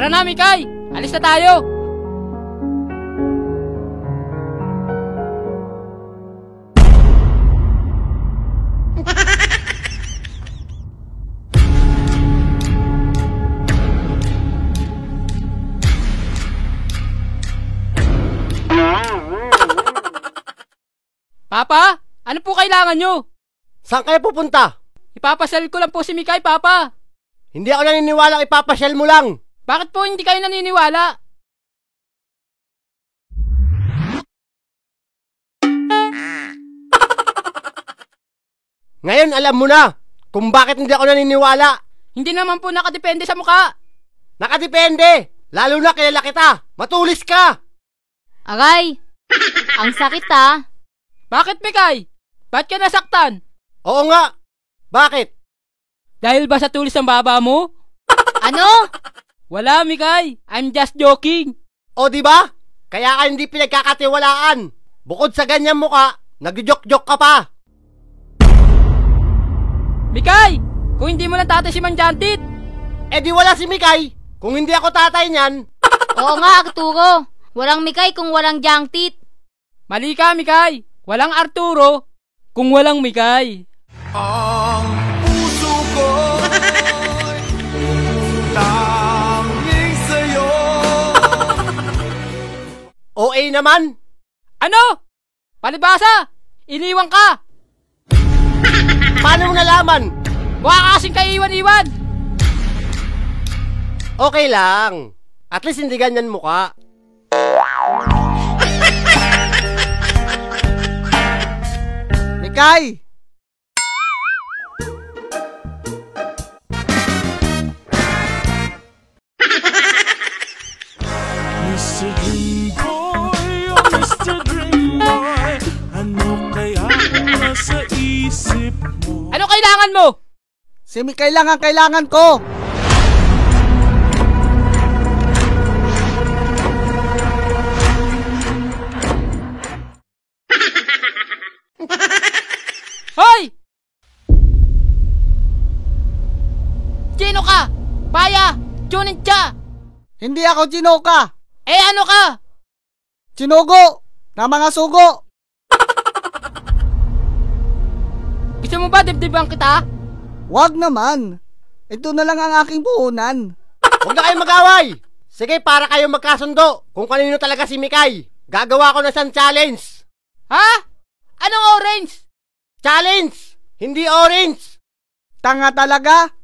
Tara na, Mikay! Alis na tayo! Papa, ano po kailangan nyo? Saan kayo pupunta? Ipapasyal ko lang po si Mikay, Papa. Hindi ako naniniwala ipapasyal mo lang. Bakit po hindi kayo naniniwala? Ngayon alam mo na kung bakit hindi ako naniniwala. Hindi naman po nakadepende sa mukha. Nakadepende. Lalo na kilala kita. Matulis ka. Aray, ang sakit ah. Bakit, Mikay? Ba't ka nasaktan? Oo nga. Bakit? Dahil ba sa tulis ng baba mo? Ano? Wala, Mikay. I'm just joking. O di ba? Kaya ka hindi pinagkakatiwalaan. Bukod sa ganyan mukha, nagjo-joke-joke ka pa. Mikay! Kung hindi mo lang tatay si Manjantit. Eh di wala si Mikay. Kung hindi ako tatay niyan. Oo nga, Arturo. Walang Mikay kung walang Jangtit. Mali ka, Mikay. Walang Arturo kung walang Mikay. Ang puso ko'y tanging sa'yo. OA naman. Ano? Palibasa! Iniwan ka! Paano mo nalaman? Mukha kasing kaiwan-iwan! Okay lang. At least hindi ganyan mukha. Mikay! Mr. Dream Boy, oh Mr. Dream Boy, ano kaya nasa isip mo? Ano kailangan mo? Si Mikay lang ang kailangan ko. Hoy! Sino ka? Paya! Chunincha! Hindi ako Chinoka. Eh ano ka? Chinugo na mga sugo. Gusto mo ba dibdiban kita? Wag naman. Ito na lang ang aking puhunan. Huwag na kayong mag-away. Sige, para kayo magkasundo kung kanino talaga si Mikay. Gagawa ko na isang challenge. Ha? Anong orange? Challenge! Hindi orange! Tanga talaga.